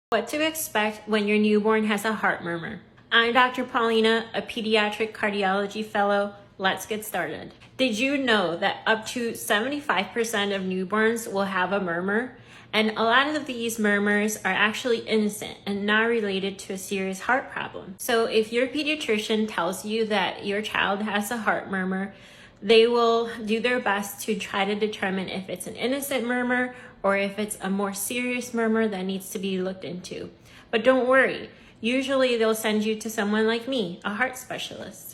What to expect when your newborn has a heart murmur. I'm Dr. Paulina, a pediatric cardiology fellow. Let's get started. Did you know that up to 75% of newborns will have a murmur? And a lot of these murmurs are actually innocent and not related to a serious heart problem. So if your pediatrician tells you that your child has a heart murmur, they will do their best to try to determine if it's an innocent murmur or if it's a more serious murmur that needs to be looked into. But don't worry, usually they'll send you to someone like me, a heart specialist.